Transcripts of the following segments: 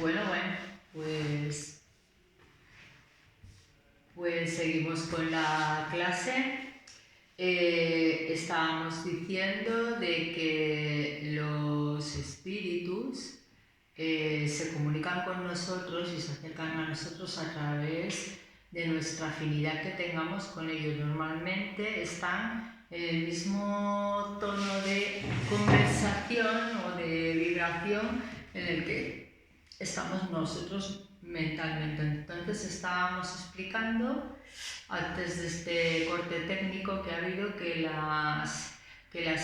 Bueno, pues, pues seguimos con la clase. Estábamos diciendo de que los espíritus se comunican con nosotros y se acercan a nosotros a través de nuestra afinidad que tengamos con ellos. Normalmente están en el mismo tono de conversación o de vibración en el que estamos nosotros mentalmente. Entonces estábamos explicando antes de este corte técnico que ha habido que las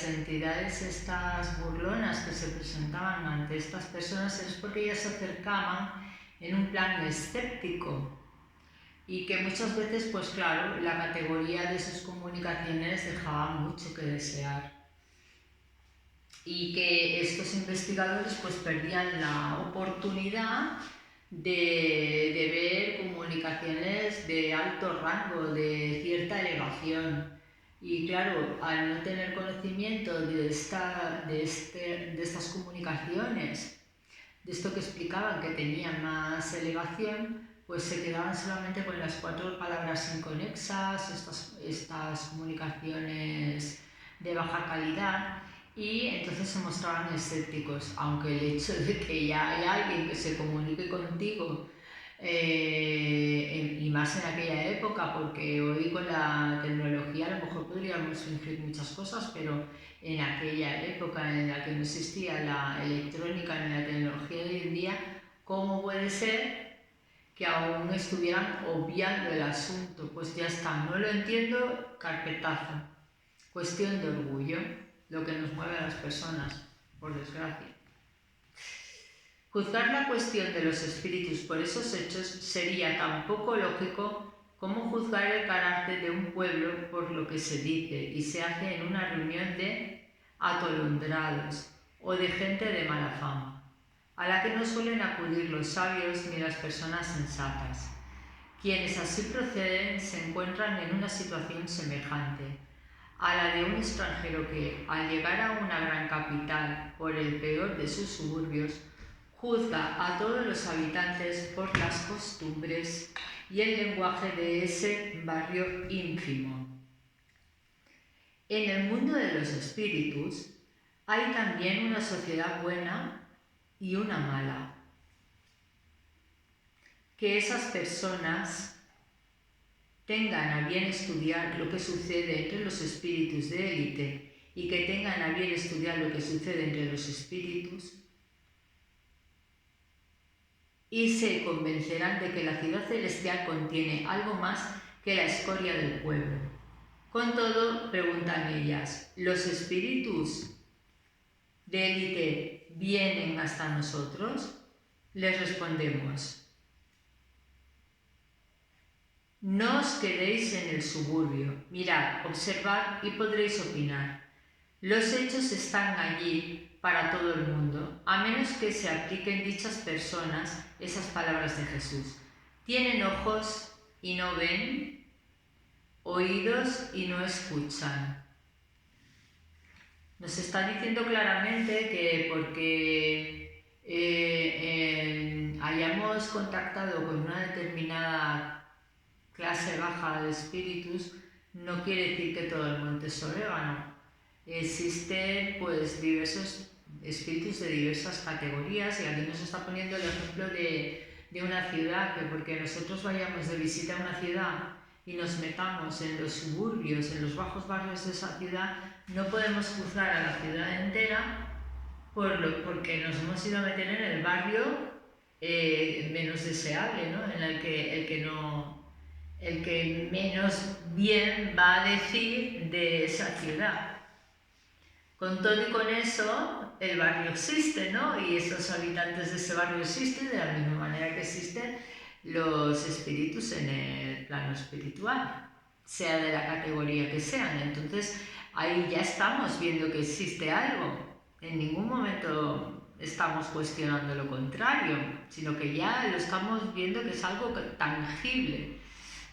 entidades estas burlonas que se presentaban ante estas personas es porque ellas se acercaban en un plan escéptico y que muchas veces, pues claro, la categoría de sus comunicaciones dejaba mucho que desear y que estos investigadores pues perdían la oportunidad de ver comunicaciones de alto rango, de cierta elevación. Y claro, al no tener conocimiento de estas comunicaciones, de esto que explicaban que tenían más elevación, pues se quedaban solamente con las 4 palabras inconexas, estas comunicaciones de baja calidad, y entonces se mostraban escépticos, aunque el hecho de que ya hay alguien que se comunique contigo, y más en aquella época, porque hoy con la tecnología a lo mejor podríamos fingir muchas cosas, pero en aquella época en la que no existía la electrónica ni la tecnología de hoy en día, ¿cómo puede ser que aún estuvieran obviando el asunto? Pues ya está, no lo entiendo, carpetazo. Cuestión de orgullo, lo que nos mueve a las personas, por desgracia. Juzgar la cuestión de los espíritus por esos hechos sería tan poco lógico como juzgar el carácter de un pueblo por lo que se dice y se hace en una reunión de atolondrados o de gente de mala fama, a la que no suelen acudir los sabios ni las personas sensatas. Quienes así proceden se encuentran en una situación semejante a la de un extranjero que, al llegar a una gran capital por el peor de sus suburbios, juzga a todos los habitantes por las costumbres y el lenguaje de ese barrio ínfimo. En el mundo de los espíritus hay también una sociedad buena y una mala. Que esas personas tengan a bien estudiar lo que sucede entre los espíritus de élite y que tengan a bien estudiar lo que sucede entre los espíritus, y se convencerán de que la ciudad celestial contiene algo más que la escoria del pueblo. Con todo, preguntan ellas, ¿los espíritus de élite vienen hasta nosotros? Les respondemos, no os quedéis en el suburbio, mirad, observad y podréis opinar. Los hechos están allí para todo el mundo, a menos que se apliquen dichas personas esas palabras de Jesús. Tienen ojos y no ven, oídos y no escuchan. Nos está diciendo claramente que porque hayamos contactado con una determinada clase baja de espíritus, no quiere decir que todo el monte es orégano. Existen pues diversos espíritus de diversas categorías, y aquí nos está poniendo el ejemplo de una ciudad, que porque nosotros vayamos de visita a una ciudad y nos metamos en los suburbios, en los bajos barrios de esa ciudad, no podemos juzgar a la ciudad entera porque nos hemos ido a meter en el barrio menos deseable, ¿no? En el que menos bien va a decir de esa ciudad. Con todo y con eso, el barrio existe, ¿no? Y esos habitantes de ese barrio existen de la misma manera que existen los espíritus en el plano espiritual, sea de la categoría que sean. Entonces, ahí ya estamos viendo que existe algo. En ningún momento estamos cuestionando lo contrario, sino que ya lo estamos viendo que es algo tangible.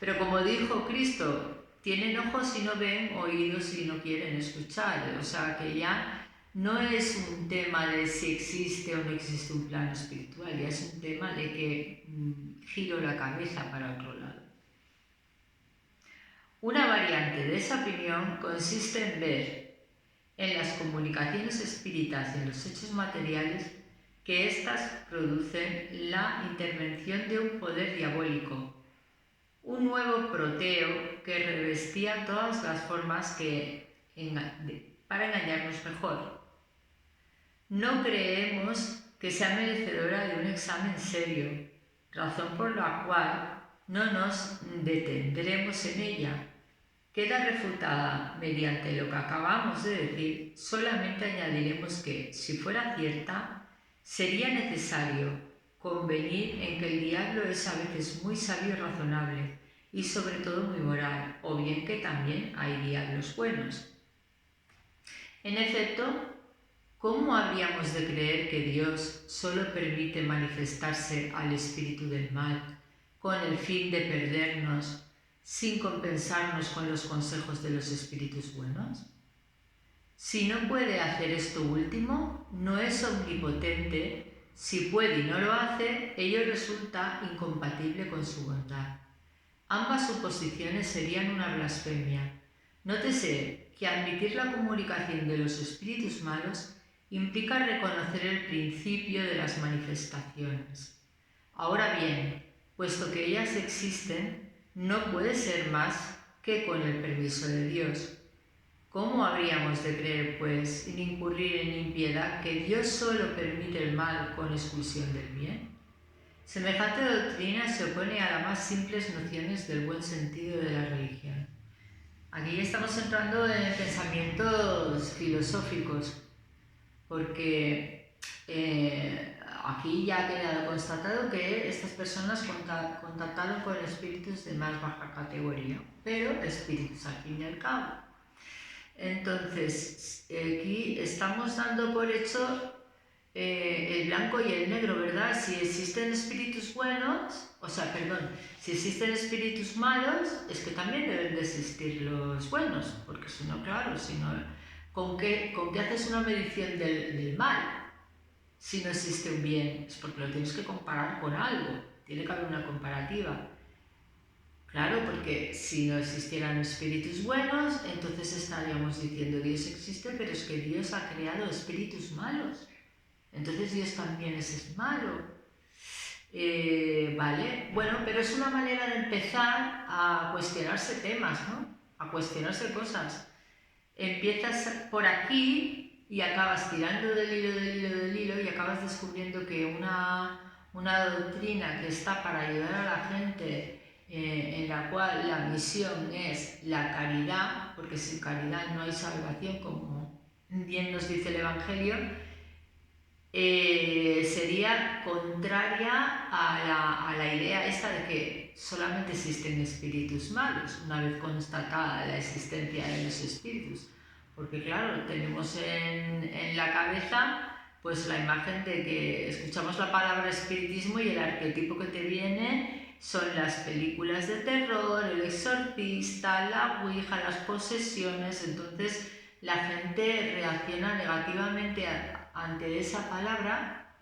Pero como dijo Cristo, tienen ojos y no ven, oídos y no quieren escuchar. O sea que ya no es un tema de si existe o no existe un plano espiritual, ya es un tema de que giro la cabeza para otro lado. Una variante de esa opinión consiste en ver en las comunicaciones espíritas y en los hechos materiales que éstas producen la intervención de un poder diabólico, un nuevo Proteo que revestía todas las formas para engañarnos mejor. No creemos que sea merecedora de un examen serio, razón por la cual no nos detendremos en ella. Queda refutada mediante lo que acabamos de decir, solamente añadiremos que, si fuera cierta, sería necesario convenir en que el diablo es a veces muy sabio y razonable, y sobre todo muy moral, o bien que también hay diablos buenos. En efecto, ¿cómo habríamos de creer que Dios solo permite manifestarse al espíritu del mal con el fin de perdernos sin compensarnos con los consejos de los espíritus buenos? Si no puede hacer esto último, no es omnipotente. Si puede y no lo hace, ello resulta incompatible con su bondad. Ambas suposiciones serían una blasfemia. Nótese que admitir la comunicación de los espíritus malos implica reconocer el principio de las manifestaciones. Ahora bien, puesto que ellas existen, no puede ser más que con el permiso de Dios. ¿Cómo habríamos de creer, pues, sin incurrir en impiedad, que Dios solo permite el mal con exclusión del bien? Semejante doctrina se opone a las más simples nociones del buen sentido de la religión. Aquí estamos entrando en pensamientos filosóficos, porque aquí ya ha quedado constatado que estas personas contactaron con espíritus de más baja categoría, pero espíritus al fin y al cabo. Entonces, aquí estamos dando por hecho el blanco y el negro, ¿verdad? Si existen espíritus buenos, si existen espíritus malos, es que también deben de existir los buenos, porque si no, claro, ¿con qué haces una medición del mal? Si no existe un bien, es porque lo tienes que comparar con algo, tiene que haber una comparativa. Claro, porque si no existieran espíritus buenos, entonces estaríamos diciendo Dios existe, pero es que Dios ha creado espíritus malos. Entonces Dios también es malo. Vale, bueno, pero es una manera de empezar a cuestionarse temas, ¿no? A cuestionarse cosas. Empiezas por aquí y acabas tirando del hilo y acabas descubriendo que una doctrina que está para ayudar a la gente, en la cual la misión es la caridad, porque sin caridad no hay salvación, como bien nos dice el Evangelio, sería contraria a la idea esta de que solamente existen espíritus malos, una vez constatada la existencia de los espíritus. Porque claro, tenemos en la cabeza pues la imagen de que escuchamos la palabra espiritismo y el arquetipo que te viene son las películas de terror, el exorcista, la ouija, las posesiones. Entonces la gente reacciona negativamente ante esa palabra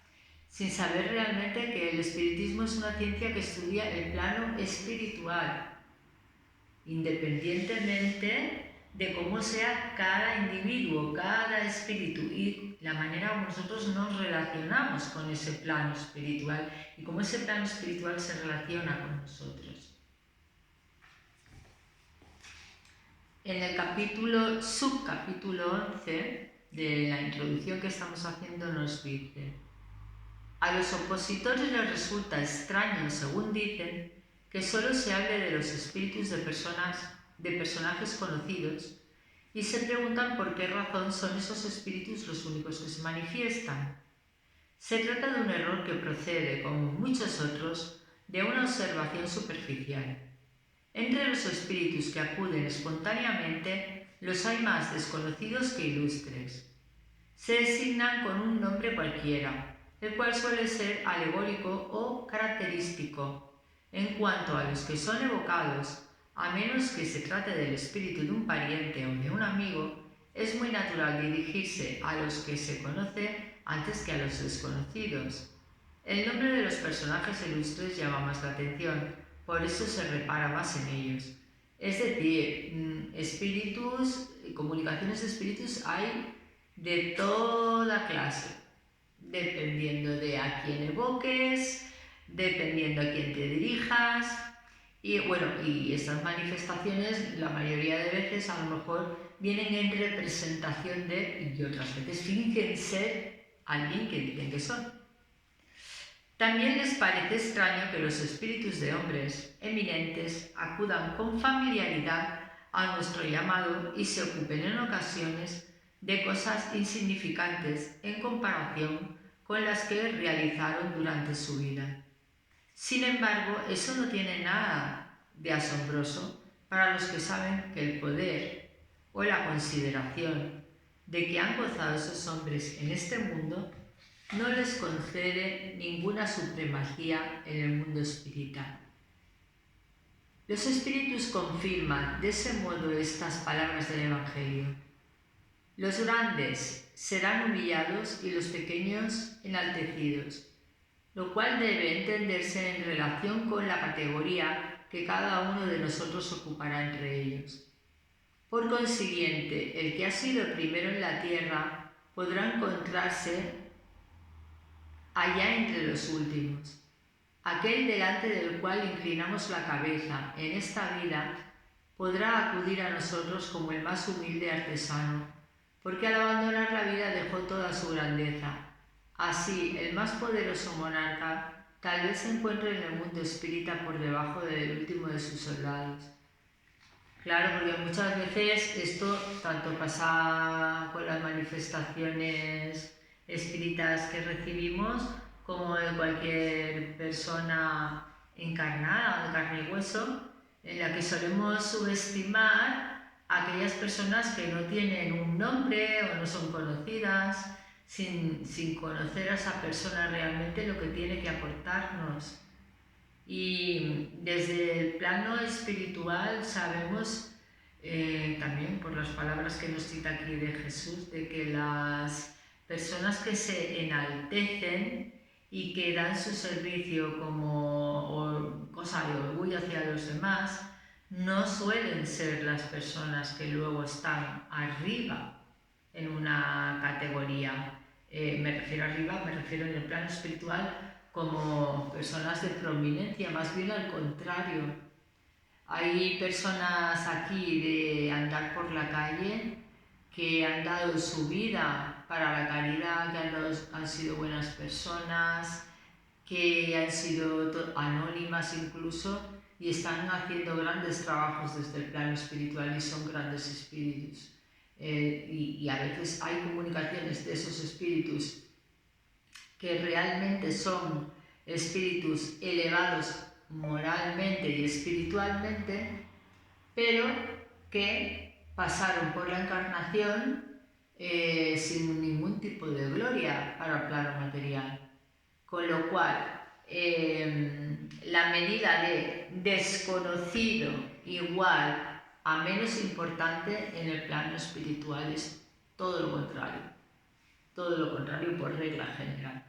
sin saber realmente que el espiritismo es una ciencia que estudia el plano espiritual, independientemente de cómo sea cada individuo, cada espíritu y la manera como nosotros nos relacionamos con ese plano espiritual y cómo ese plano espiritual se relaciona con nosotros. En el subcapítulo 11 de la introducción que estamos haciendo nos dice: a los opositores les resulta extraño, según dicen, que solo se hable de los espíritus de personajes conocidos y se preguntan por qué razón son esos espíritus los únicos que se manifiestan. Se trata de un error que procede, como muchos otros, de una observación superficial. Entre los espíritus que acuden espontáneamente, los hay más desconocidos que ilustres. Se designan con un nombre cualquiera, el cual suele ser alegórico o característico. En cuanto a los que son evocados, a menos que se trate del espíritu de un pariente o de un amigo, es muy natural dirigirse a los que se conocen antes que a los desconocidos. El nombre de los personajes ilustres llama más la atención, por eso se repara más en ellos. Es decir, espíritus, comunicaciones de espíritus hay de toda clase, dependiendo de a quién evoques, dependiendo a quién te dirijas. Y bueno, y estas manifestaciones la mayoría de veces a lo mejor vienen en representación de, y otras veces fingen ser alguien que dicen que son. También les parece extraño que los espíritus de hombres eminentes acudan con familiaridad a nuestro llamado y se ocupen en ocasiones de cosas insignificantes en comparación con las que realizaron durante su vida. Sin embargo, eso no tiene nada de asombroso para los que saben que el poder o la consideración de que han gozado esos hombres en este mundo no les concede ninguna supremacía en el mundo espiritual. Los espíritus confirman de ese modo estas palabras del Evangelio. Los grandes serán humillados y los pequeños enaltecidos, lo cual debe entenderse en relación con la categoría que cada uno de nosotros ocupará entre ellos. Por consiguiente, el que ha sido primero en la tierra podrá encontrarse allá entre los últimos. Aquel delante del cual inclinamos la cabeza en esta vida podrá acudir a nosotros como el más humilde artesano, porque al abandonar la vida dejó toda su grandeza. Así, el más poderoso monarca tal vez se encuentre en el mundo espírita por debajo del último de sus soldados. Claro, porque muchas veces esto tanto pasa con las manifestaciones espíritas que recibimos como de cualquier persona encarnada, de carne y hueso, en la que solemos subestimar a aquellas personas que no tienen un nombre o no son conocidas, sin conocer a esa persona realmente lo que tiene que aportarnos. Y desde el plano espiritual sabemos, también por las palabras que nos cita aquí de Jesús, de que las personas que se enaltecen y que dan su servicio como cosa de orgullo hacia los demás, no suelen ser las personas que luego están arriba en una categoría. Me refiero arriba, me refiero en el plano espiritual como personas de prominencia, más bien al contrario. Hay personas aquí de andar por la calle que han dado su vida para la caridad, que han sido buenas personas, que han sido anónimas incluso y están haciendo grandes trabajos desde el plano espiritual y son grandes espíritus. Y a veces hay comunicaciones de esos espíritus que realmente son espíritus elevados moralmente y espiritualmente, pero que pasaron por la encarnación sin ningún tipo de gloria para el plano material. Con lo cual, la medida de desconocido igual a menos importante en el plano espiritual es todo lo contrario. Todo lo contrario por regla general.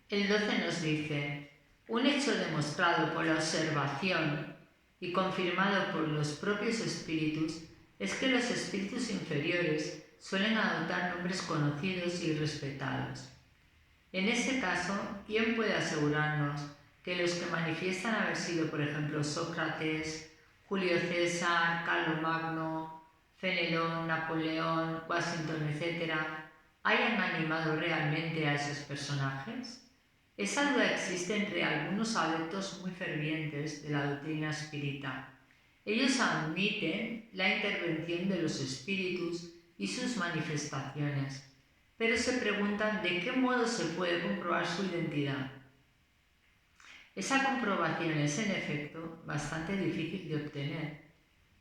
El 12 nos dice: un hecho demostrado por la observación y confirmado por los propios espíritus es que los espíritus inferiores suelen adoptar nombres conocidos y respetados. En ese caso, ¿quién puede asegurarnos que los que manifiestan haber sido, por ejemplo, Sócrates, Julio César, Carlomagno, Fenelón, Napoleón, Washington, etc., hayan animado realmente a esos personajes? Esa duda existe entre algunos adeptos muy fervientes de la doctrina espírita. Ellos admiten la intervención de los espíritus y sus manifestaciones, pero se preguntan de qué modo se puede comprobar su identidad. Esa comprobación es, en efecto, bastante difícil de obtener.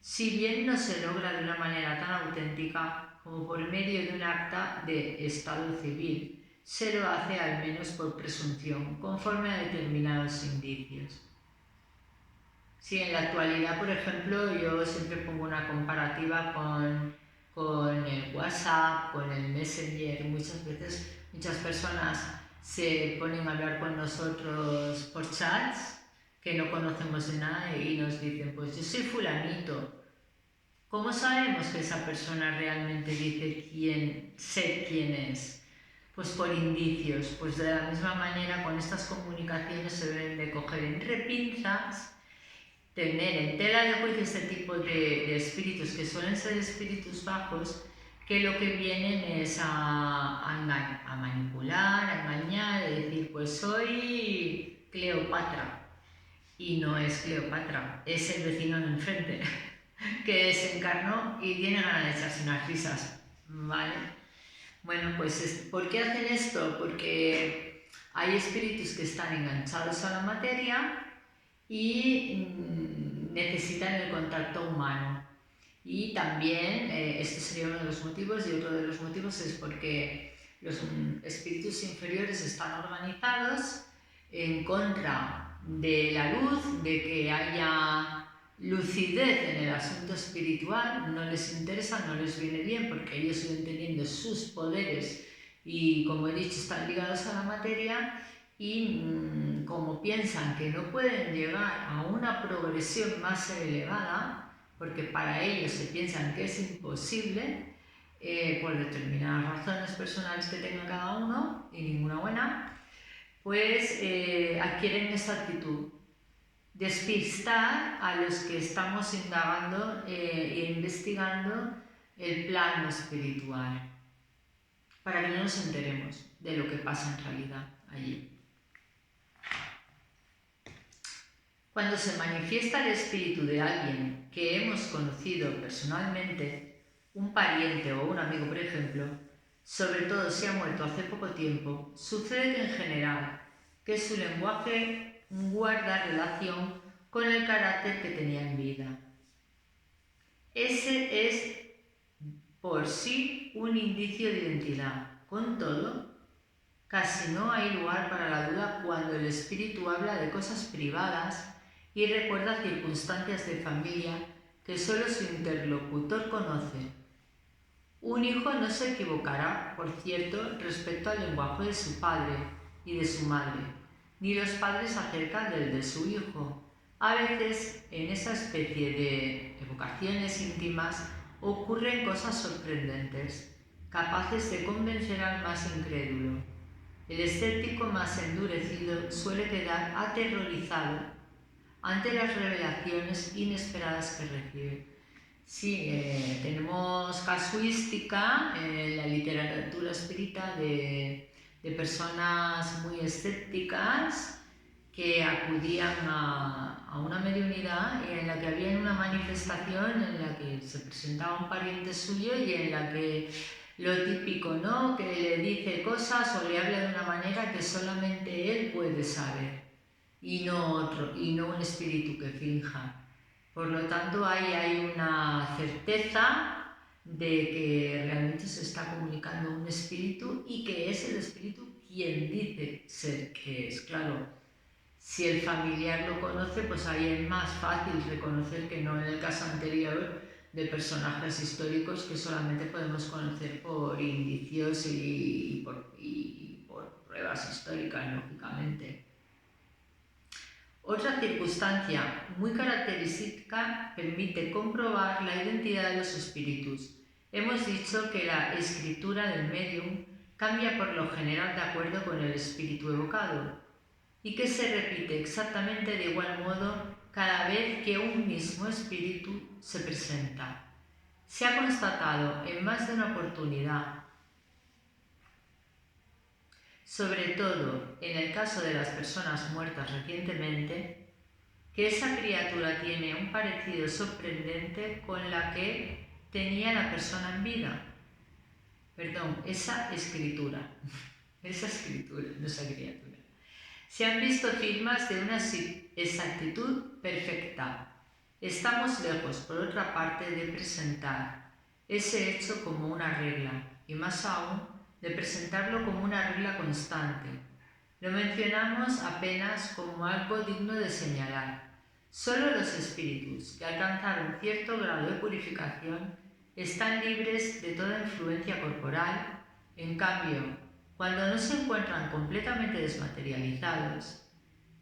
Si bien no se logra de una manera tan auténtica como por medio de un acta de estado civil, se lo hace al menos por presunción, conforme a determinados indicios. Sí, en la actualidad, por ejemplo, yo siempre pongo una comparativa con el WhatsApp, con el Messenger. Muchas veces, muchas personas se ponen a hablar con nosotros por chats que no conocemos de nada y nos dicen, pues yo soy fulanito. ¿Cómo sabemos que esa persona realmente dice sé quién es? Pues por indicios. Pues de la misma manera con estas comunicaciones se deben de coger entre pinzas, tener en tela de juicio este tipo de espíritus que suelen ser espíritus bajos, que lo que vienen es a manipular, a engañar, a decir, pues soy Cleopatra. Y no es Cleopatra, es el vecino de enfrente, que se encarnó y tiene ganas de echarse unas risas, ¿vale? Bueno, pues ¿por qué hacen esto? Porque hay espíritus que están enganchados a la materia y necesitan el contacto humano. Y también, este sería uno de los motivos, y otro de los motivos es porque los espíritus inferiores están organizados en contra de la luz, de que haya lucidez en el asunto espiritual. No les interesa, no les viene bien, porque ellos siguen teniendo sus poderes y, como he dicho, están ligados a la materia. Y como piensan que no pueden llegar a una progresión más elevada, porque para ellos se piensan que es imposible, por determinadas razones personales que tenga cada uno, y ninguna buena, pues adquieren esta actitud. Despistar a los que estamos indagando e investigando el plano espiritual, para que no nos enteremos de lo que pasa en realidad allí. Cuando se manifiesta el espíritu de alguien que hemos conocido personalmente, un pariente o un amigo, por ejemplo, sobre todo si ha muerto hace poco tiempo, sucede que en general que su lenguaje guarda relación con el carácter que tenía en vida. Ese es por sí un indicio de identidad. Con todo, casi no hay lugar para la duda cuando el espíritu habla de cosas privadas y recuerda circunstancias de familia que solo su interlocutor conoce. Un hijo no se equivocará, por cierto, respecto al lenguaje de su padre y de su madre, ni los padres acerca del de su hijo. A veces, en esa especie de evocaciones íntimas, ocurren cosas sorprendentes, capaces de convencer al más incrédulo. El escéptico más endurecido suele quedar aterrorizado ante las revelaciones inesperadas que recibe. Sí, tenemos casuística en la literatura espírita de personas muy escépticas que acudían a una mediunidad en la que había una manifestación en la que se presentaba un pariente suyo y en la que lo típico, ¿no? Que le dice cosas o le habla de una manera que solamente él puede saber y no otro, y no un espíritu que finja. Por lo tanto, ahí hay una certeza de que realmente se está comunicando un espíritu y que es el espíritu quien dice ser que es. Claro, si el familiar lo conoce, pues ahí es más fácil reconocer que no en el caso anterior de personajes históricos que solamente podemos conocer por indicios y por pruebas históricas, lógicamente. Otra circunstancia muy característica permite comprobar la identidad de los espíritus. Hemos dicho que la escritura del médium cambia por lo general de acuerdo con el espíritu evocado y que se repite exactamente de igual modo cada vez que un mismo espíritu se presenta. Se ha constatado en más de una oportunidad, sobre todo en el caso de las personas muertas recientemente, que esa criatura tiene un parecido sorprendente con la que tenía la persona en vida. Perdón, esa escritura, no esa criatura. Se han visto firmas de una exactitud perfecta. Estamos lejos, por otra parte, de presentar ese hecho como una regla, y más aún, de presentarlo como una regla constante. Lo mencionamos apenas como algo digno de señalar. Solo los espíritus que alcanzaron cierto grado de purificación están libres de toda influencia corporal. En cambio, cuando no se encuentran completamente desmaterializados,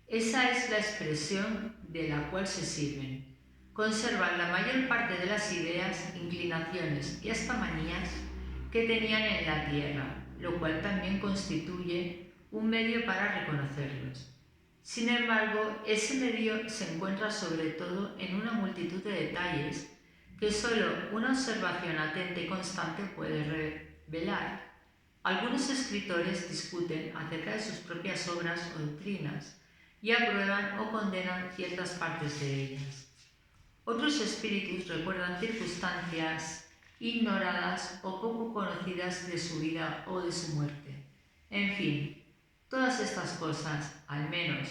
esa es la expresión de la cual se sirven. Conservan la mayor parte de las ideas, inclinaciones y hasta manías que tenían en la tierra, lo cual también constituye un medio para reconocerlos. Sin embargo, ese medio se encuentra sobre todo en una multitud de detalles que solo una observación atenta y constante puede revelar. Algunos escritores discuten acerca de sus propias obras o doctrinas y aprueban o condenan ciertas partes de ellas. Otros espíritus recuerdan circunstancias ignoradas o poco conocidas de su vida o de su muerte. En fin, todas estas cosas, al menos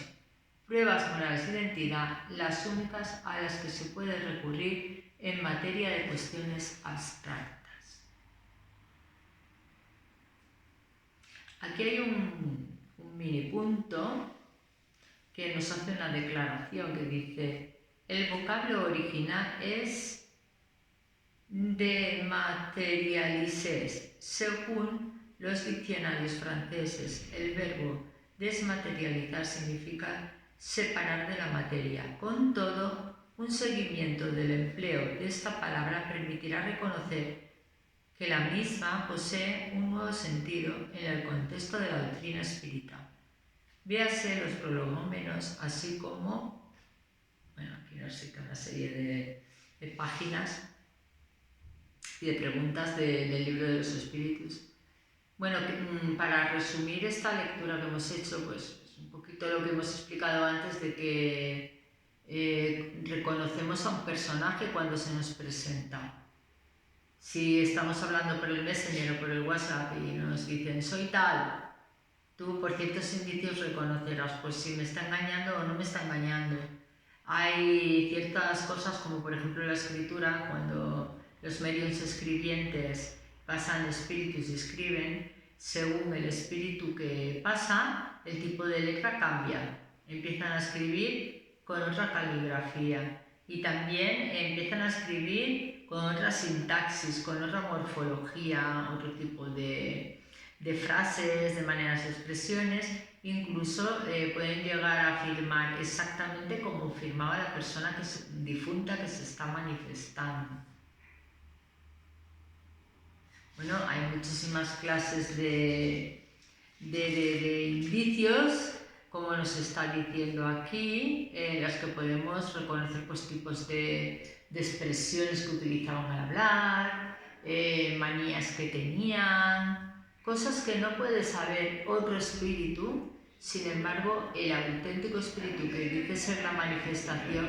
pruebas morales de identidad, las únicas a las que se puede recurrir en materia de cuestiones abstractas. Aquí hay un mini punto que nos hace una declaración que dice: el vocablo original es dematerialises. Según los diccionarios franceses, el verbo desmaterializar significa separar de la materia. Con todo, un seguimiento del empleo de esta palabra permitirá reconocer que la misma posee un nuevo sentido en el contexto de la doctrina espírita. Véase los prolegómenos, así como, aquí nos cita una serie de páginas y de preguntas del libro de los espíritus. Para resumir esta lectura que hemos hecho, pues un poquito lo que hemos explicado antes de que reconocemos a un personaje cuando se nos presenta. Si estamos hablando por el Messenger o por el WhatsApp y nos dicen soy tal, tú por ciertos indicios reconocerás pues si me está engañando o no me está engañando. Hay ciertas cosas como por ejemplo la escritura, cuando los medios escribientes pasan espíritus y escriben, según el espíritu que pasa, el tipo de letra cambia. Empiezan a escribir con otra caligrafía y también empiezan a escribir con otra sintaxis, con otra morfología, otro tipo de frases, de maneras de expresiones, incluso pueden llegar a afirmar exactamente como firmaba la persona difunta que se está manifestando. Bueno, hay muchísimas clases de indicios, como nos está diciendo aquí, en las que podemos reconocer pues, tipos de expresiones que utilizaban al hablar, manías que tenían, cosas que no puede saber otro espíritu. Sin embargo, el auténtico espíritu que dice ser la manifestación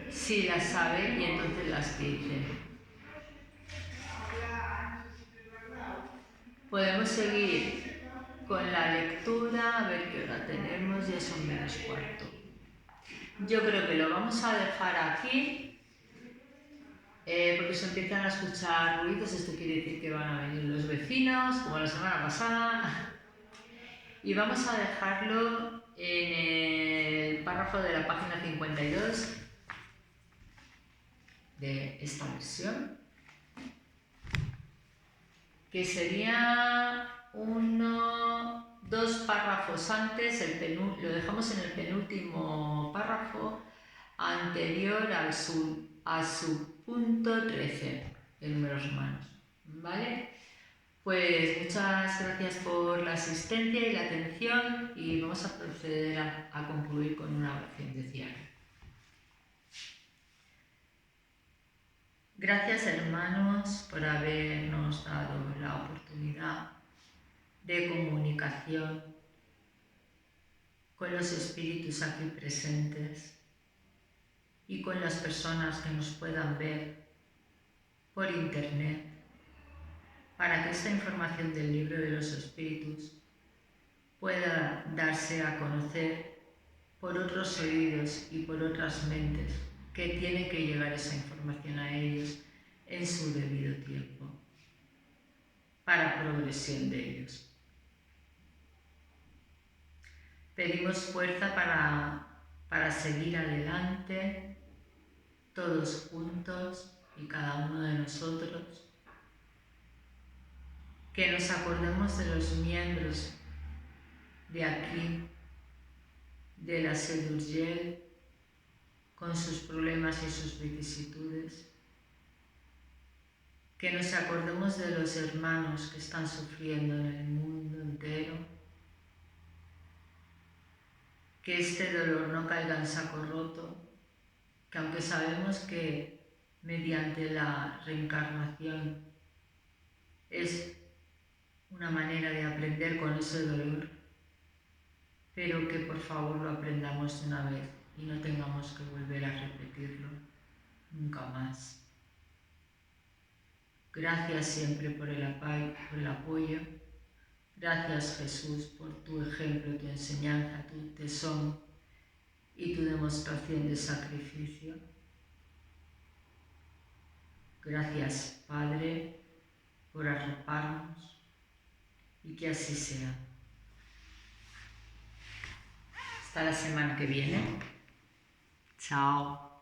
sí las sabe y entonces las dice. Podemos seguir con la lectura, a ver qué hora tenemos, ya son -4. Yo creo que lo vamos a dejar aquí, porque se empiezan a escuchar ruidos. Esto quiere decir que van a venir los vecinos, como la semana pasada. Y vamos a dejarlo en el párrafo de la página 52 de esta versión, que sería 2 párrafos antes, lo dejamos en el penúltimo párrafo anterior a su punto 13 de números romanos, ¿vale? Pues muchas gracias por la asistencia y la atención y vamos a proceder a concluir con una oración de cierre. Gracias, hermanos, por habernos dado la oportunidad de comunicación con los espíritus aquí presentes y con las personas que nos puedan ver por internet, para que esta información del libro de los espíritus pueda darse a conocer por otros oídos y por otras mentes que tiene que llegar esa información a ellos en su debido tiempo, para progresión de ellos. Pedimos fuerza para para seguir adelante, todos juntos y cada uno de nosotros. Que nos acordemos de los miembros de aquí, de la Sedurgel, con sus problemas y sus vicisitudes. Que nos acordemos de los hermanos que están sufriendo en el mundo entero. Que este dolor no caiga en saco roto, que aunque sabemos que mediante la reencarnación es una manera de aprender con ese dolor, pero que por favor lo aprendamos de una vez y no tengamos que volver a repetirlo nunca más. Gracias siempre por el apoyo. Gracias, Jesús, por tu ejemplo, tu enseñanza, tu tesón y tu demostración de sacrificio. Gracias, Padre, por arroparnos y que así sea. Hasta la semana que viene. Chao.